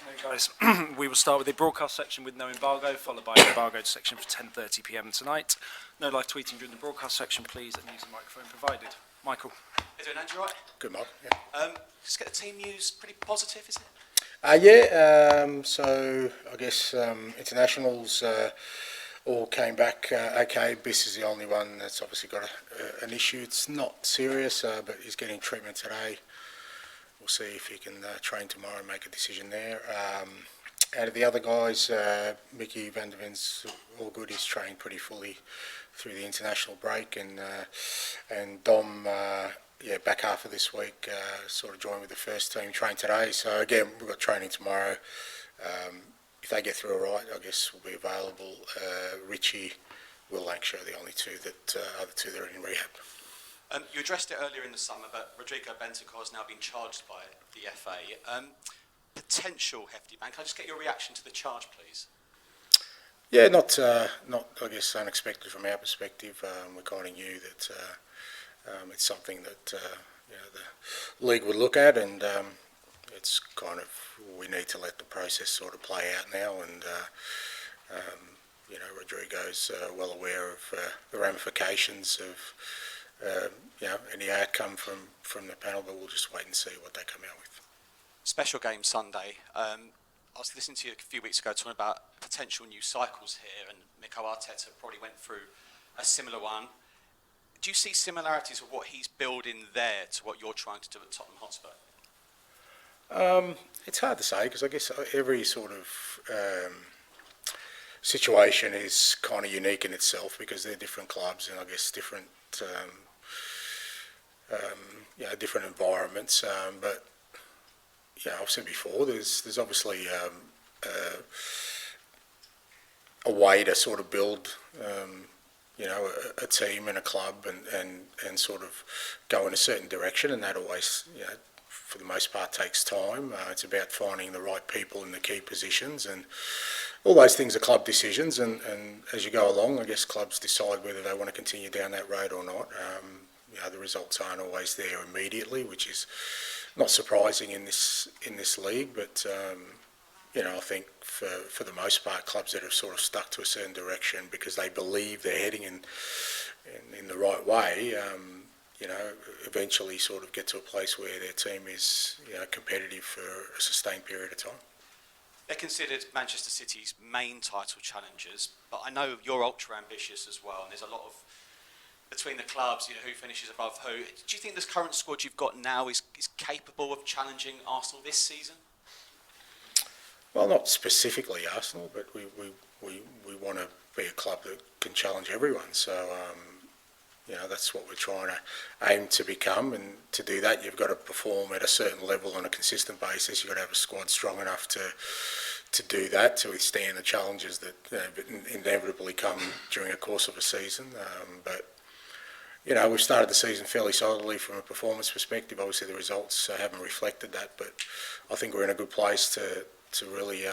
afternoon, guys. We will start with the broadcast section with no embargo, followed by an embargoed section for 10:30 p.m. tonight. No live tweeting during the broadcast section, please, and use the microphone provided. Michael. How you doing, Andrew? Right? Good, Mark. Yeah. Just get the team news pretty positive, is it? So I guess internationals all came back okay. Biss is the only one that's obviously got an issue. It's not serious, but he's getting treatment today. We'll see if he can train tomorrow and make a decision there. Out of the other guys, Mickey van der Ven's all good. He's trained pretty fully through the international break, and Dom, back half of this week, sort of joined with the first team, trained today. So again, we've got training tomorrow. If they get through all right, I guess we'll be available. Richie, Will Lancashire are the only two that other two that are in rehab. You addressed it earlier in the summer, but Rodrigo Bentancur has now been charged by the FA. Potential hefty ban. Can I just get your reaction to the charge, please? Yeah, not I guess unexpected from our perspective. We kind of knew that it's something that the league would look at, and it's kind of we need to let the process sort of play out now. And Rodrigo's well aware of the ramifications of any outcome from the panel, but we'll just wait and see what they come out with. Special game Sunday. I was listening to you a few weeks ago talking about potential new cycles here, and Mikel Arteta probably went through a similar one. Do you see similarities with what he's building there to what you're trying to do at Tottenham Hotspur? It's hard to say, because I guess every sort of situation is kind of unique in itself, because they're different clubs and I guess different different environments. But I've said before, there's obviously a way to sort of build a team and a club and sort of go in a certain direction, and that always for the most part takes time. It's about finding the right people in the key positions, and all those things are club decisions, and as you go along, I guess clubs decide whether they want to continue down that road or not. The results aren't always there immediately, which is not surprising in this league, but I think for the most part, clubs that have sort of stuck to a certain direction because they believe they're heading in the right way, eventually sort of get to a place where their team is competitive for a sustained period of time. They're considered Manchester City's main title challengers, but I know you're ultra ambitious as well, and there's a lot of between the clubs, who finishes above who. Do you think this current squad you've got now is capable of challenging Arsenal this season? Well, not specifically Arsenal, but we want to be a club that can challenge everyone. So, that's what we're trying to aim to become. And to do that, you've got to perform at a certain level on a consistent basis. You've got to have a squad strong enough to do that, to withstand the challenges that inevitably come during the course of a season. But we've started the season fairly solidly from a performance perspective. Obviously, the results haven't reflected that, but I think we're in a good place to really,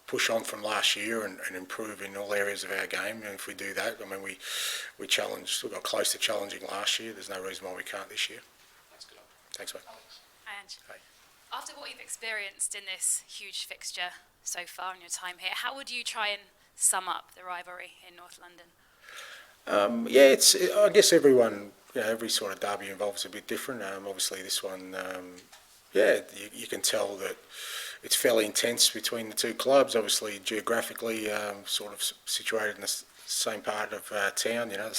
push on from last year and improve in all areas of our game. And if we do that, we got close to challenging last year. There's no reason why we can't this year. That's good. Thanks, mate. Ange, Hey. after what you've experienced in this huge fixture so far in your time here, how would you try and sum up the rivalry in North London? I guess everyone, every sort of derby involves a bit different. Obviously, this one, you can tell that it's fairly intense between the two clubs. Obviously, geographically, sort of situated in the same part of town. They're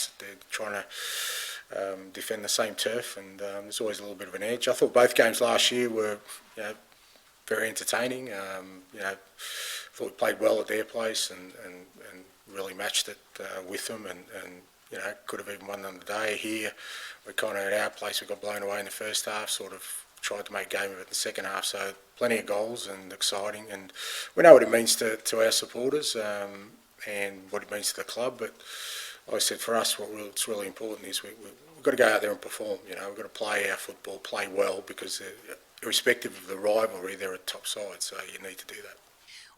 trying to defend the same turf, and there's always a little bit of an edge. I thought both games last year were, very entertaining. I thought we played well at their place and really matched it with them, and could have even won them today. Here, we kind of at our place, we got blown away in the first half, sort of tried to make a game of it in the second half, so plenty of goals and exciting, and we know what it means to our supporters and what it means to the club, but like I said, for us what's really important is we've got to go out there and perform. We've got to play our football, play well, because irrespective of the rivalry, they're a top side, so you need to do that.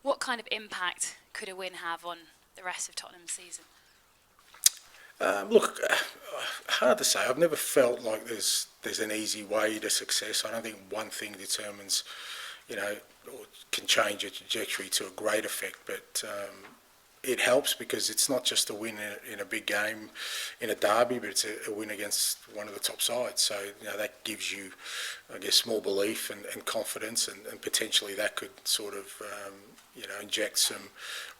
What kind of impact could a win have on the rest of Tottenham's season? Look, hard to say. I've never felt like there's an easy way to success. I don't think one thing determines, or can change a trajectory to a great effect. But it helps because it's not just a win in a big game, in a derby, but it's a win against one of the top sides. So that gives you, I guess, more belief and confidence, and potentially that could sort of inject some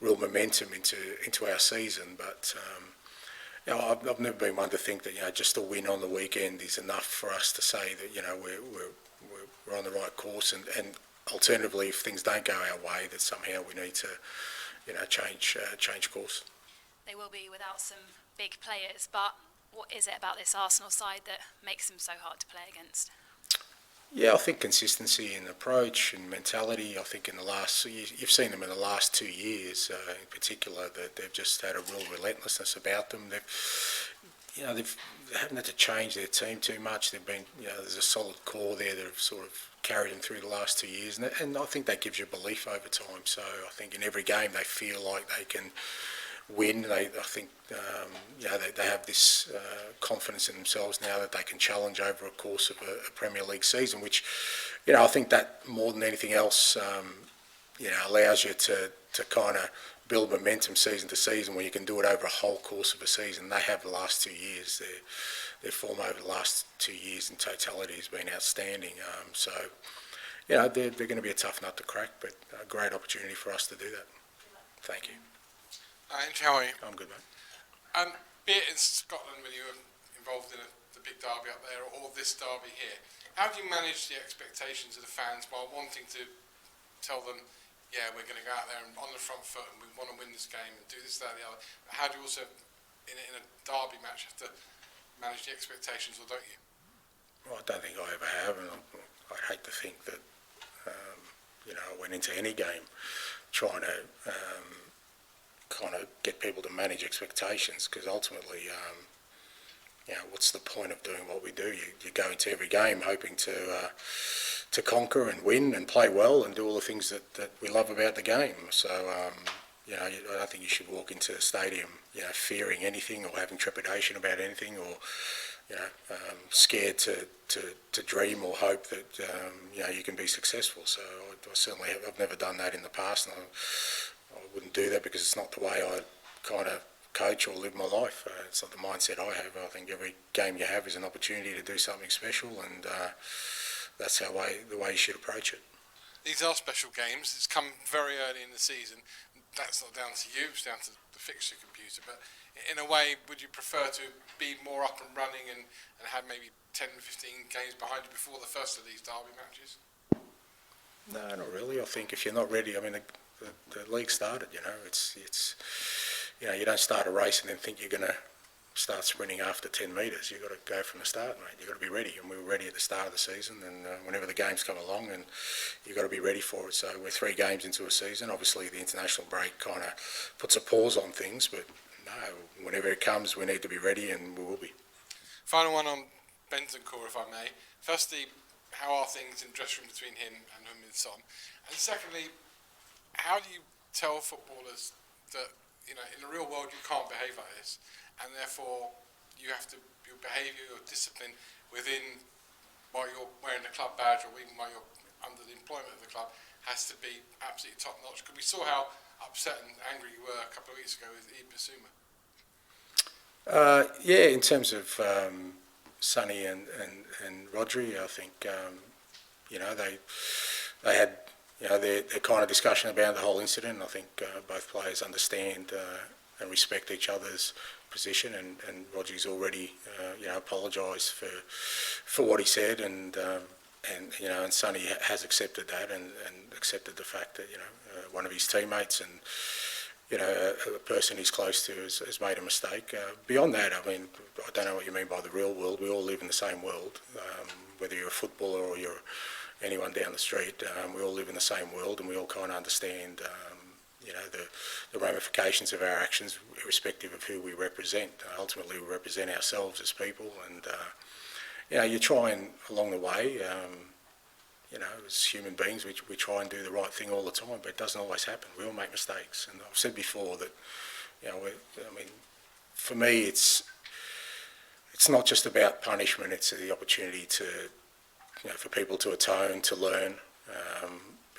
real momentum into our season. But I've never been one to think that just a win on the weekend is enough for us to say that we're on the right course, and alternatively, if things don't go our way, that somehow we need to change course. They will be without some big players, but what is it about this Arsenal side that makes them so hard to play against? Yeah, I think consistency in approach and mentality. I think you've seen them in the last 2 years, in particular, that they've just had a real relentlessness about them. They haven't had to change their team too much. They've been, there's a solid core there that have sort of carried them through the last 2 years, and I think that gives you belief over time. So I think in every game they feel like they can win. I think they have this confidence in themselves now that they can challenge over a course of a Premier League season, which I think that more than anything else allows you to kind of build momentum season to season, where you can do it over a whole course of a season. They have the last 2 years. Their form over the last 2 years in totality has been outstanding. So they're going to be a tough nut to crack, but a great opportunity for us to do that. Thank you. Ange, how are you? I'm good, mate. Be it in Scotland when you were involved in the big derby up there, or this derby here, how do you manage the expectations of the fans while wanting to tell them, yeah, we're going to go out there and on the front foot and we want to win this game and do this, that, and the other? How do you also, in a derby match, have to manage the expectations, or don't you? Well, I don't think I ever have, and I'd hate to think that I went into any game trying to kind of get people to manage expectations, because ultimately, what's the point of doing what we do? You go into every game hoping to conquer and win and play well and do all the things that we love about the game. So, I don't think you should walk into the stadium, fearing anything or having trepidation about anything, or scared to dream or hope that you can be successful. So I've never done that in the past, and I wouldn't do that because it's not the way I kind of coach or live my life. It's not the mindset I have. I think every game you have is an opportunity to do something special, and that's the way you should approach it. These are special games. It's come very early in the season. That's not down to you, it's down to the fixture computer. But in a way, would you prefer to be more up and running and have maybe 10, 15 games behind you before the first of these derby matches? No, not really. I think if you're not ready, I mean, the league started, it's you don't start a race and then think you're going to start sprinting after 10 metres. You've got to go from the start, mate. You've got to be ready, and we were ready at the start of the season, and whenever the games come along, and you've got to be ready for it. So we're 3 games into a season. Obviously the international break kind of puts a pause on things, but no, whenever it comes we need to be ready, and we will be. Final one on Bentancur, if I may. Firstly, how are things in the dressing room between him and Son? And secondly, how do you tell footballers that in the real world you can't behave like this, and therefore you have to, your behaviour, your discipline within, while you're wearing the club badge or even while you're under the employment of the club, has to be absolutely top notch? Because we saw how upset and angry you were a couple of weeks ago with Bissouma. Yeah, in terms of Sonny and Rodri, I think they had their kind of discussion about the whole incident. I think both players understand and respect each other's position, and Rodri's already apologised for what he said, and Sonny has accepted that and accepted the fact that one of his teammates and a person he's close to has made a mistake. Beyond that, I mean, I don't know what you mean by the real world. We all live in the same world, whether you're a footballer or you're anyone down the street. We all live in the same world, and we all kind of understand the ramifications of our actions, irrespective of who we represent. Ultimately, we represent ourselves as people, and you try and along the way, as human beings, we try and do the right thing all the time, but it doesn't always happen. We all make mistakes, and I've said before that, for me, it's not just about punishment. It's the opportunity to, for people to atone, to learn,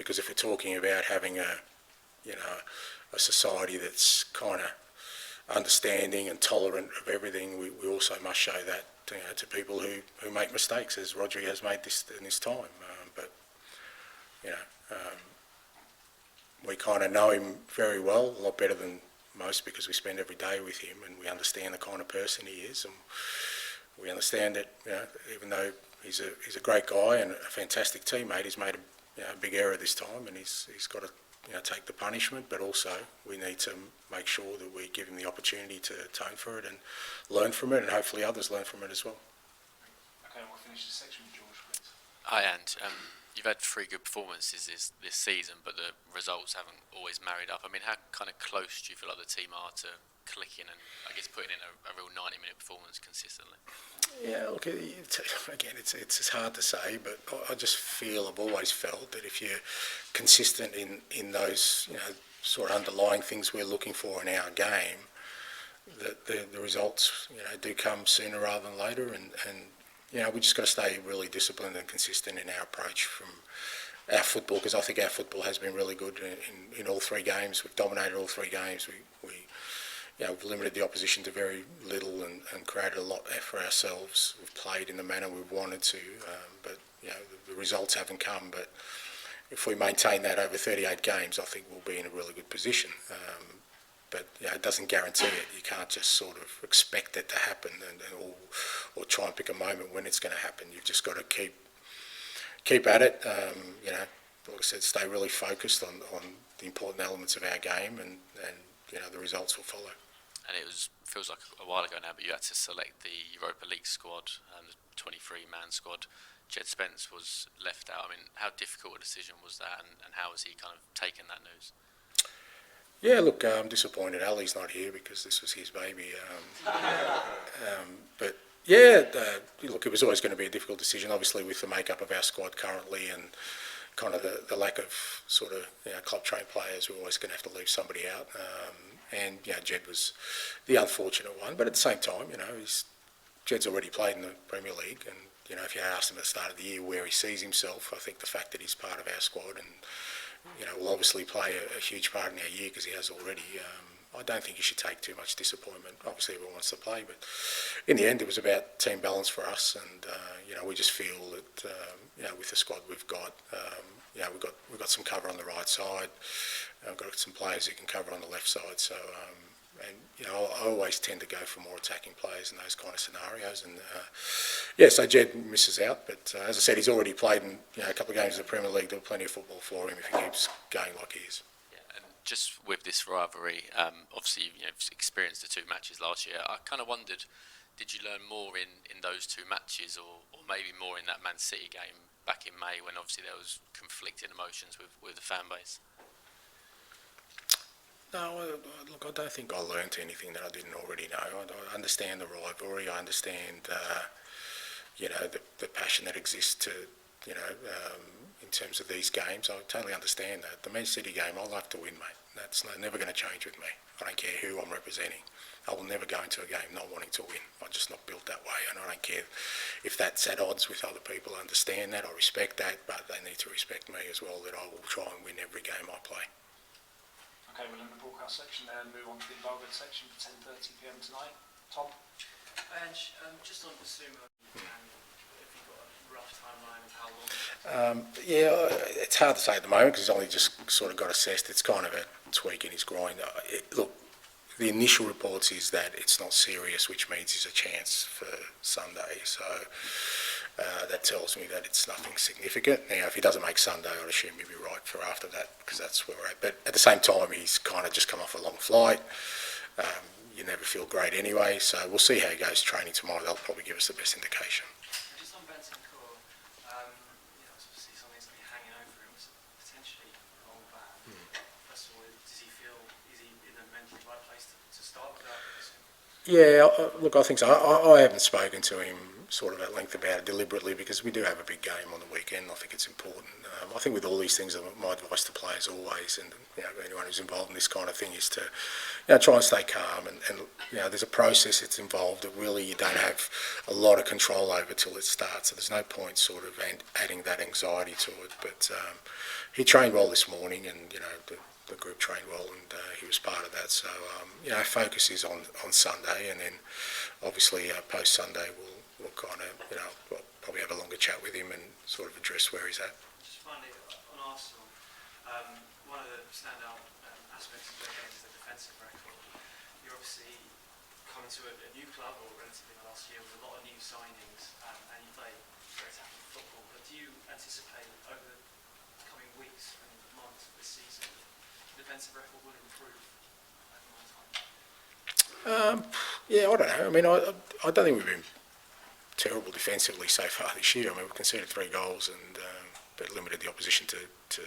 because if we're talking about having a society that's kind of understanding and tolerant of everything, we also must show that to people who make mistakes, as Rodri has made this in his time. But we kind of know him very well, a lot better than most, because we spend every day with him and we understand the kind of person he is, and we understand that even though he's a great guy and a fantastic teammate, he's made a big error this time, and he's got to take the punishment, but also we need to make sure that we give him the opportunity to atone for it and learn from it, and hopefully others learn from it as well. Okay, we'll finish this section with George, please. Hi, Ange. You've had 3 good performances this season, but the results haven't always married up. I mean, how kind of close do you feel like the team are to clicking and, I guess, putting in a real 90-minute performance consistently? Yeah, look, it's hard to say, but I just feel, I've always felt that if you're consistent in those sort of underlying things we're looking for in our game, that the results do come sooner rather than later, and we just got to stay really disciplined and consistent in our approach from our football, because I think our football has been really good in all 3 games. We've dominated all 3 games. We've limited the opposition to very little and created a lot for ourselves. We've played in the manner we've wanted to, but the results haven't come. But if we maintain that over 38 games, I think we'll be in a really good position. But it doesn't guarantee it. You can't just sort of expect it to happen or try and pick a moment when it's going to happen. You've just got to keep at it. Like I said, stay really focused on the important elements of our game, and the results will follow. And it feels like a while ago now, but you had to select the Europa League squad, the 23-man squad. Jed Spence was left out. I mean, how difficult a decision was that, and how has he kind of taken that news? Yeah, look, I'm disappointed Ali's not here because this was his baby. But yeah, look, it was always going to be a difficult decision, obviously, with the makeup of our squad currently and kind of the lack of sort of club-trained players. We're always going to have to leave somebody out. And Jed was the unfortunate one. But at the same time, Jed's already played in the Premier League, and if you asked him at the start of the year where he sees himself, I think the fact that he's part of our squad and will obviously play a huge part in our year because he has already. I don't think you should take too much disappointment. Obviously, everyone wants to play, but in the end, it was about team balance for us, and we just feel that with the squad we've got, we've got some cover on the right side. We've got some players who can cover on the left side. So, I always tend to go for more attacking players in those kind of scenarios, and so Jed misses out. But as I said, he's already played in a couple of games in the Premier League. There'll be plenty of football for him if he keeps going like he is. And just with this rivalry, obviously you've experienced the 2 matches last year. I kind of wondered, did you learn more in those 2 matches, or maybe more in that Man City game back in May, when obviously there was conflicting emotions with the fan base? No, look, I don't think I learned anything that I didn't already know. I understand the rivalry. I understand, the passion that exists in terms of these games. I totally understand that. The Man City game, I love to win, mate. That's never going to change with me. I don't care who I'm representing. I will never go into a game not wanting to win. I'm just not built that way, and I don't care if that's at odds with other people. I understand that. I respect that, but they need to respect me as well, that I will try and win every game I play. Okay, we'll end the broadcast section there and move on to the Embargoed section for 10:30 p.m. tonight. Tom? Ange, just on Bissouma, have you got a rough timeline of how long? It's hard to say at the moment because he's only just sort of got assessed. It's kind of a tweak in his groin. Look, the initial reports is that it's not serious, which means there's a chance for Sunday. So that tells me that it's nothing significant. Now, if he doesn't make Sunday, I'd assume he'll be right for after that, because that's where we're at. But at the same time, he's kind of just come off a long flight. You never feel great anyway, so we'll see how he goes training tomorrow. They'll probably give us the best indication. Just on Bentancur, obviously something's been hanging over him. It's potentially a long ban. First of all, is he in the mentally right place to start without this? Yeah, look, I think so. I haven't spoken to him sort of at length about it deliberately because we do have a big game on the weekend. I think it's important. I think with all these things, my advice to players always, and anyone who's involved in this kind of thing, is to try and stay calm. And there's a process that's involved that really you don't have a lot of control over till it starts. So there's no point sort of adding that anxiety to it. But he trained well this morning, and the group trained well, and he was part of that. So focus is on Sunday, and then obviously post Sunday we'll kind of we'll probably have a longer chat with him and sort of address where he's at. Just finally, on Arsenal, one of the standout aspects of their game is the defensive record. You're obviously coming to a new club, or relatively in the last year, with a lot of new signings, and you play very attacking football. But do you anticipate over the coming weeks and months of this season, the defensive record will improve over more time? Yeah, I don't know. I mean, I don't think we've been terrible defensively so far this year. I mean, we've conceded 3 goals and but limited the opposition to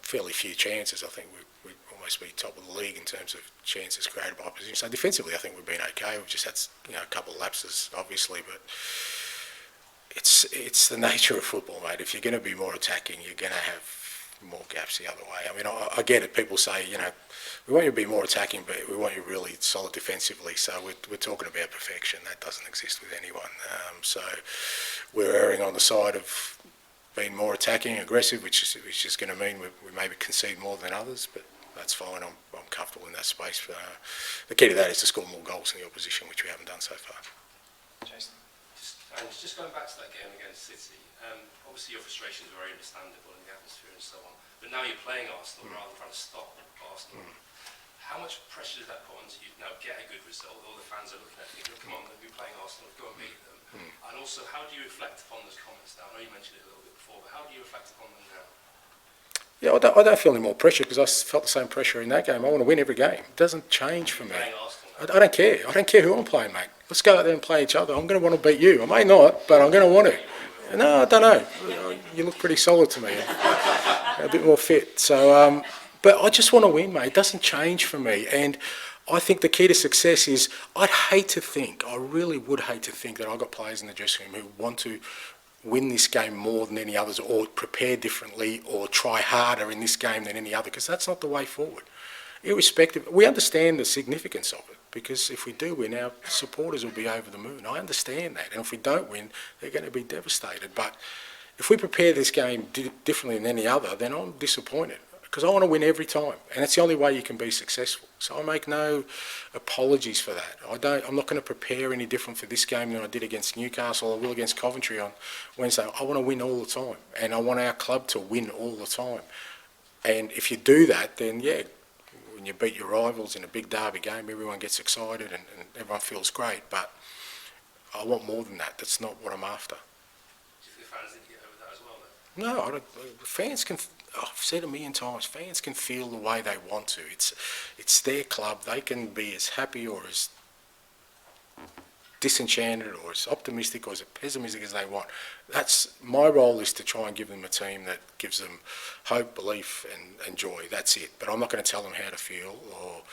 fairly few chances. I think we'd almost be top of the league in terms of chances created by opposition. So defensively, I think we've been okay. We've just had a couple of lapses, obviously, but it's the nature of football, mate. If you're going to be more attacking, you're going to have more gaps the other way. I mean, I get it. People say, we want you to be more attacking, but we want you really solid defensively. So we're talking about perfection. That doesn't exist with anyone. So we're erring on the side of being more attacking, aggressive, which is going to mean we maybe concede more than others, but that's fine. I'm comfortable in that space. The key to that is to score more goals than the opposition, which we haven't done so far. Jason, just going back to that game against City, obviously your frustrations are very understandable in the atmosphere and so on, but now you're playing Arsenal rather than trying to stop Arsenal. How much pressure does that put onto you to now get a good result? All the fans are looking at you, come on, we're playing Arsenal, go and beat them. And also, how do you reflect upon those comments now? I know you mentioned it a little bit before, but how do you reflect upon them now? Yeah, I don't feel any more pressure because I felt the same pressure in that game. I want to win every game. It doesn't change for me. I don't care. I don't care who I'm playing, mate. Let's go out there and play each other. I'm going to want to beat you. I may not, but I'm going to want to. No, I don't know. You look pretty solid to me. A bit more fit. So, but I just want to win, mate. It doesn't change for me. And I think the key to success is I really would hate to think that I've got players in the dressing room who want to win this game more than any others, or prepare differently, or try harder in this game than any other, because that's not the way forward. Irrespective, we understand the significance of it, because if we do win, our supporters will be over the moon. I understand that, and if we don't win, they're going to be devastated. But if we prepare this game differently than any other, then I'm disappointed, because I want to win every time, and it's the only way you can be successful. So I make no apologies for that. I'm not going to prepare any different for this game than I did against Newcastle. I will against Coventry on Wednesday. I want to win all the time, and I want our club to win all the time. And if you do that, then when you beat your rivals in a big derby game, everyone gets excited and everyone feels great. But I want more than that. That's not what I'm after. Do you think the fans need to get over that as well, then? No, I don't. Fans can. I've said a million times, fans can feel the way they want to. It's their club. They can be as happy or as disenchanted or as optimistic or as pessimistic as they want. That's my role, is to try and give them a team that gives them hope, belief and joy. That's it. But I'm not going to tell them how to feel, or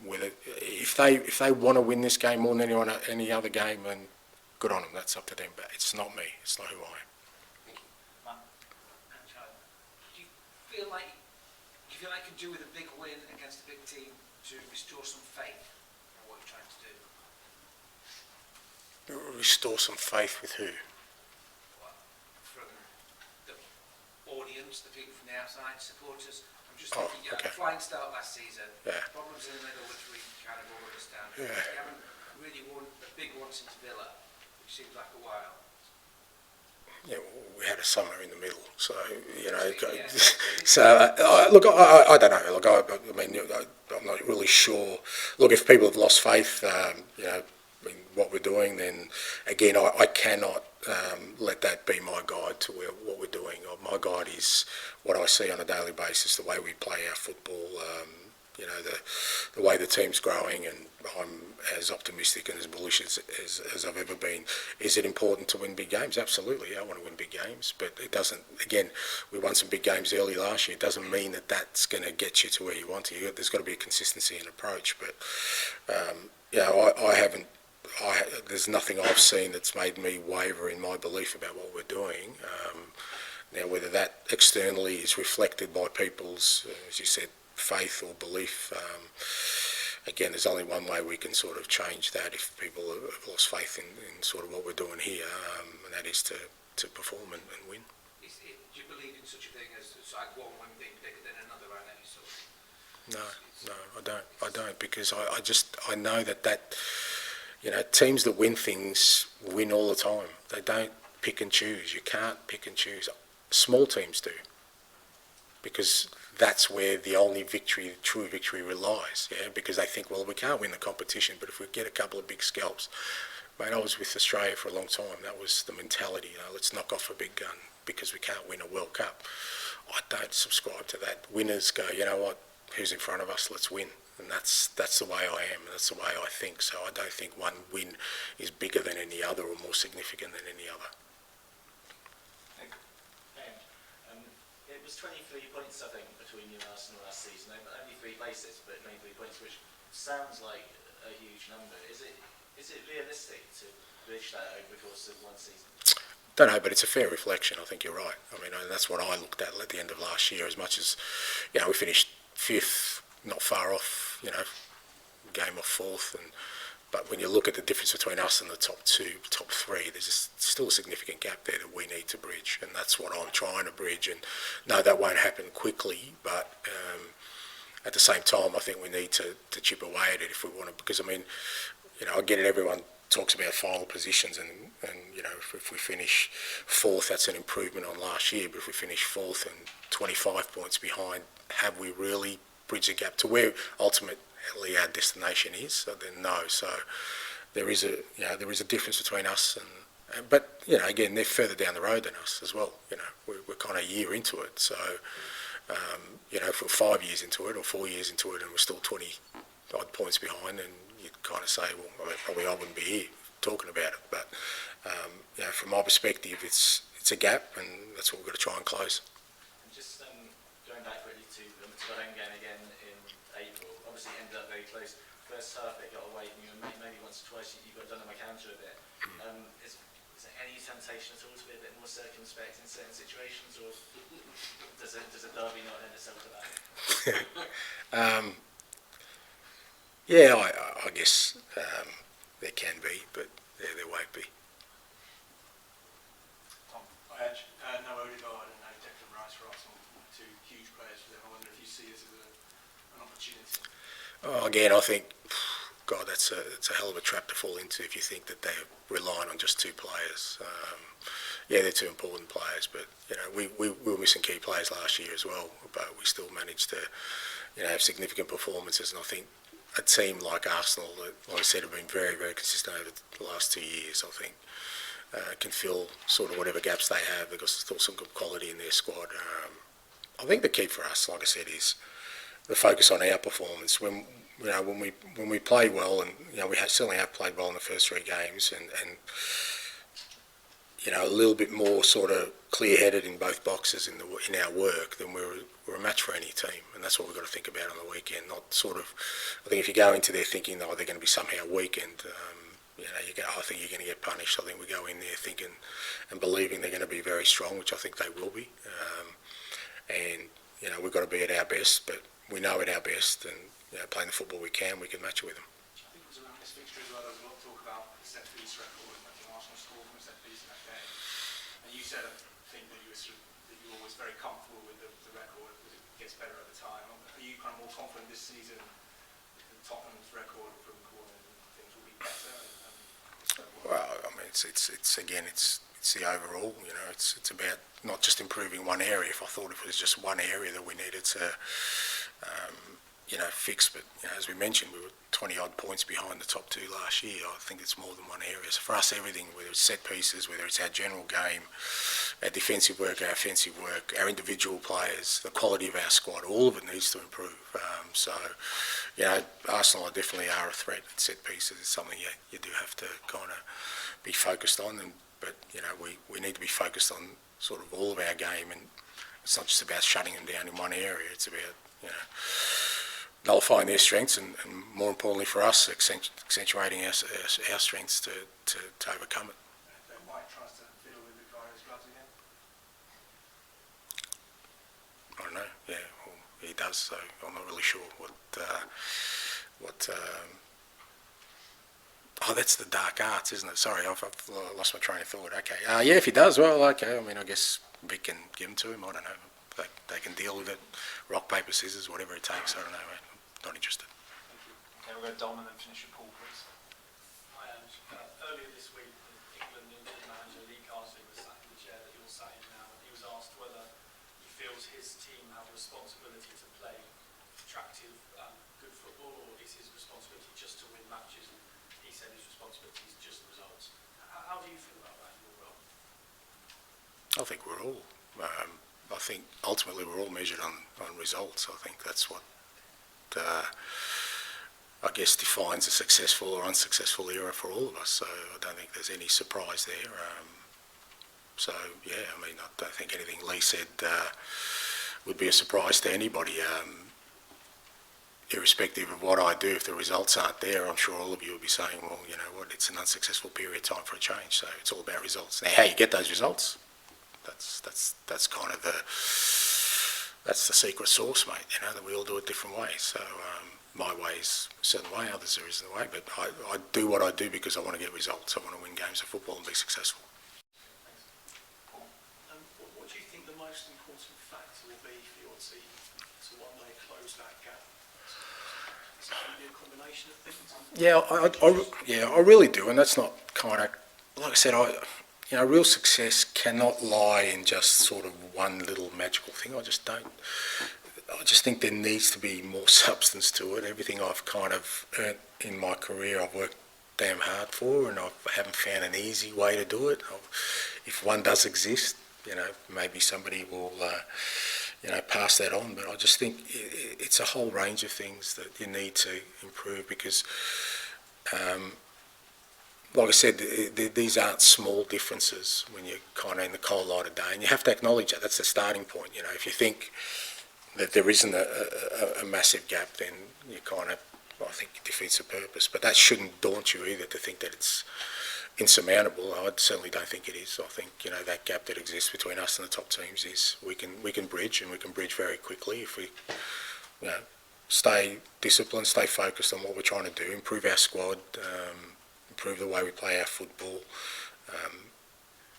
whether if they want to win this game more than any other game, then good on them. That's up to them. But it's not me. It's not who I am. Do you feel like you can do with a big win against a big team to restore some faith in what you're trying to do? Restore some faith with who? Well, from the audience, the people from the outside, supporters. I'm just Oh, thinking, you okay. had a flying start last season, Yeah. problems in the middle, which we kind of all understand. Yeah. You haven't really won a big one since Villa, which seems like a while. Yeah, well, we had a summer in the middle, so so look, I don't know. Look, I mean, I'm not really sure. Look, if people have lost faith, in what we're doing, then again, I cannot let that be my guide to what we're doing. My guide is what I see on a daily basis, the way we play our football. you know, the way the team's growing, and I'm as optimistic and as bullish as I've ever been. Is it important to win big games? Absolutely, I want to win big games, but it doesn't. Again, we won some big games early last year. It doesn't mean that that's going to get you to where you want to. There's got to be a consistency in approach. But I haven't. There's nothing I've seen that's made me waver in my belief about what we're doing. Now, whether that externally is reflected by people's, as you said, faith or belief, again, there's only one way we can sort of change that if people have lost faith in sort of what we're doing here, and that is to perform and win. Do you believe in such a thing as like one win being bigger than another? I know you sort of... No, I don't, because I know that you know, teams that win things win all the time. They don't pick and choose. You can't pick and choose. Small teams do, because that's where the only true victory relies, because they think, well, we can't win the competition, but if we get a couple of big scalps. Mate, I was with Australia for a long time. That was the mentality, you know, let's knock off a big gun because we can't win a World Cup. I don't subscribe to that. Winners go, you know what, who's in front of us, let's win. And that's the way I am, that's the way I think. So I don't think one win is bigger than any other or more significant than any other. It was 23 points, I think, between you and Arsenal last season. Only 3 places, but 23 points, which sounds like a huge number. Is it realistic to bridge that over the course of one season? Don't know, but it's a fair reflection. I think you're right. I mean, that's what I looked at the end of last year. As much as, you know, we finished 5th, not far off, you know, game off 4th, but when you look at the difference between us and the top 2, top 3, there's still a significant gap there that we need to bridge, and that's what I'm trying to bridge. And no, that won't happen quickly, but at the same time, I think we need to chip away at it if we want to. Because I mean, you know, I get it. Everyone talks about final positions, and you know, if we finish 4th, that's an improvement on last year. But if we finish 4th and 25 points behind, have we really bridged the gap to where ultimately our destination is? So then no. So there is a difference between us and but you know, again, they're further down the road than us as well. You know, we're kind of a year into it. So you know, if we're 5 years into it or 4 years into it and we're still 20 odd points behind, then you'd kind of say, well, I mean, probably I wouldn't be here talking about it. But you know, from my perspective, it's a gap, and that's what we've got to try and close. And just going back quickly to the home game again in April, obviously it ended up very close. First half they got away from you, and maybe once or twice you got done on the counter a bit. Is there any temptation at all to be a bit more circumspect in certain situations, or does a derby not lend itself to that? Yeah, I guess there can be, but there won't be. Tom, Ange, no Odegaard and no Declan Rice for Arsenal, 2 huge players for them. I wonder if you see this as an opportunity. Oh, again, I think, God, it's a hell of a trap to fall into if you think that they're relying on just 2 players. Yeah, they're 2 important players, but you know, we were missing key players last year as well, but we still managed to, you know, have significant performances. And I think a team like Arsenal, that, like I said, have been very, very consistent over the last 2 years, I think can fill sort of whatever gaps they have. They've got still some good quality in their squad. I think the key for us, like I said, is the focus on our performance. When we play well, and you know, we certainly have played well in the first 3 games, and you know, a little bit more sort of clear-headed in both boxes in our work, then we're a match for any team, and that's what we've got to think about on the weekend. Not sort of, I think if you go into there thinking, oh, they're going to be somehow weak, and you know, I think you're going to get punished. I think we go in there thinking and believing they're going to be very strong, which I think they will be, and you know, we've got to be at our best, but we know at our best, and you know, playing the football we can match it with them. I think it was around this fixture as well. There was a lot of talk about the set piece record, and Arsenal scored from a set piece in that game. And you said, I think, that you were always very comfortable with the record because it gets better over time. Are you kind of more confident this season that Tottenham's record from corners and things will be better? Well, I mean, it's the overall. You know, it's about not just improving one area. If I thought it was just one area that we needed to fixed. But as we mentioned, we were 20 odd points behind the top two last year. I think it's more than one area. So for us, everything, whether it's set pieces, whether it's our general game, our defensive work, our offensive work, our individual players, the quality of our squad, all of it needs to improve. Arsenal definitely are a threat at set pieces. It's something you do have to kind of be focused on. But we need to be focused on sort of all of our game, and it's not just about shutting them down in one area. It's about nullifying their strengths and more importantly for us, accentuating our strengths to overcome it. Then White tries to fiddle with Enquiries gloves again. I don't know. Yeah, well, he does. So I'm not really sure what. Oh, that's the dark arts, isn't it? Sorry, I've lost my train of thought. Okay. Yeah, if he does, well, okay. I mean, I guess Vic can give them to him. I don't know. They can deal with it. Rock, paper, scissors, whatever it takes. I don't know, mate. I'm not interested. Okay, we'll go Dom and then finish with Paul, please. Hi, Ange. Earlier this week, England manager Lee Carsley was sat in the chair that you're sat in now, and he was asked whether he feels his team have a responsibility to play attractive, good football, or is his responsibility just to win matches? And he said his responsibility is just the results. How do you feel about that in your role? I think we're all. I think ultimately we're all measured on results. I think that's what I guess defines a successful or unsuccessful era for all of us. So I don't think there's any surprise there. I don't think anything Lee said would be a surprise to anybody. Irrespective of what I do, if the results aren't there, I'm sure all of you will be saying, well, you know what, it's an unsuccessful period, time for a change. So it's all about results. Now, how you get those results, that's kind of that's the secret sauce, mate. That we all do it different ways. So my way is a certain way, others are a way. But I do what I do because I want to get results. I want to win games of football and be successful. What do you think the most important factor will be for your team to one day close that gap? Is it going to be a combination of things? Yeah, I really do, and that's not kind of like I said. Real success cannot lie in just sort of one little magical thing. I just think there needs to be more substance to it. Everything I've kind of earned in my career, I've worked damn hard for, and I haven't found an easy way to do it. If one does exist, maybe somebody will, pass that on. But I just think it's a whole range of things that you need to improve because. Like I said, these aren't small differences when you're kind of in the cold light of day, and you have to acknowledge that. That's the starting point. If you think that there isn't a massive gap, then you kind of, I think, it defeats the purpose. But that shouldn't daunt you either to think that it's insurmountable. I certainly don't think it is. I think that gap that exists between us and the top teams is we can bridge, and we can bridge very quickly if we stay disciplined, stay focused on what we're trying to do, improve our squad. Improve the way we play our football,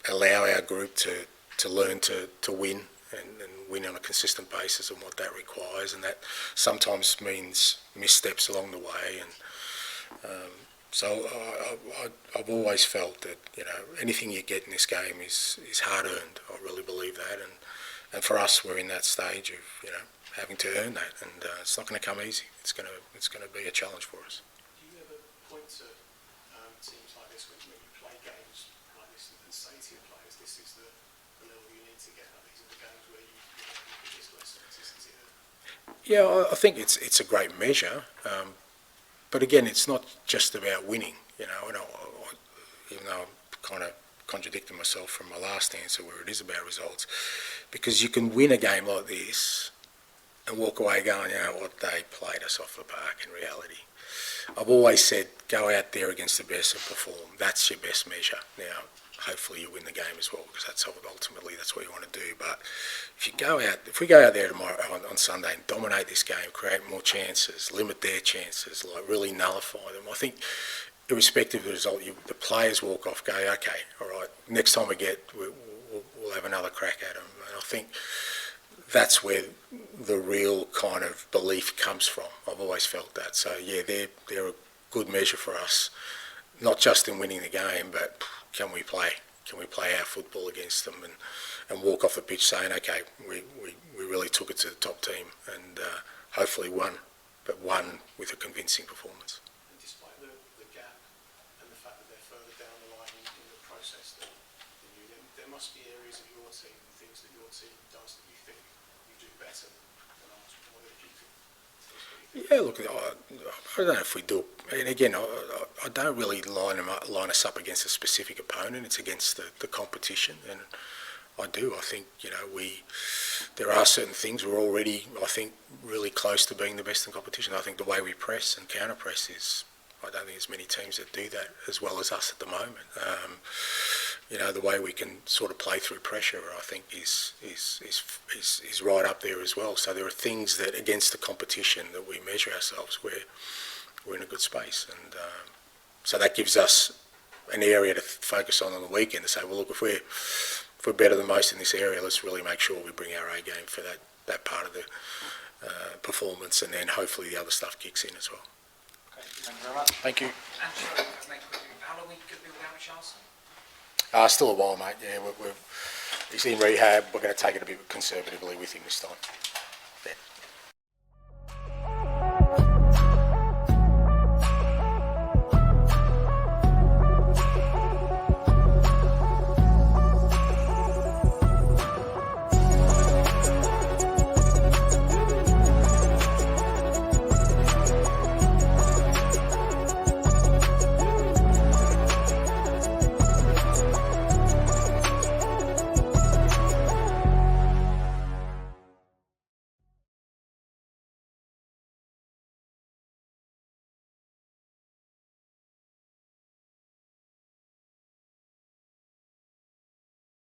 allow our group to learn to win and win on a consistent basis and what that requires, and that sometimes means missteps along the way. And so I've always felt that anything you get in this game is hard earned. I really believe that, and for us we're in that stage of having to earn that, and it's not going to come easy. It's going to be a challenge for us. Do you ever point to teams like this when you play games like this and say to your players, this is the level you need to get at? These are the games where you put this lesson consistency there? Yeah, I think it's a great measure, but again, it's not just about winning. Even though I'm kind of contradicting myself from my last answer where it is about results, because you can win a game like this and walk away going, they played us off the park in reality. I've always said, go out there against the best and perform. That's your best measure. Now, hopefully you win the game as well, because that's what you want to do. But if we go out there tomorrow on Sunday and dominate this game, create more chances, limit their chances, really nullify them, I think, irrespective of the result, the players walk off, go, okay, all right, next time we'll have another crack at them. And I think that's where the real kind of belief comes from. I've always felt that. So yeah, they're a good measure for us, not just in winning the game, but can we play our football against them and walk off the pitch saying, okay, we really took it to the top team and hopefully won but won with a convincing performance. And despite the gap and the fact that they're further down the line in the process than you, there must be areas of your team, things that your team does that you think you do better than Arsenal. What if you could tell us what you think? Yeah, look, I don't know if we do. And again, I don't really line us up against a specific opponent. It's against the competition, and I do. I think there are certain things we're already, I think, really close to being the best in competition. I think the way we press and counter press is, I don't think there's many teams that do that as well as us at the moment. The way we can sort of play through pressure, I think, is right up there as well. So there are things that against the competition that we measure ourselves where we're in a good space, and so that gives us an area to focus on the weekend to say, well, look, if we're better than most in this area, let's really make sure we bring our A game for that part of the performance, and then hopefully the other stuff kicks in as well. Okay, thank you very much. Thank you. And sorry, how long are we going to be without Richarlison? Still a while, mate. Yeah, he's in rehab. We're going to take it a bit conservatively with him this time. Yeah.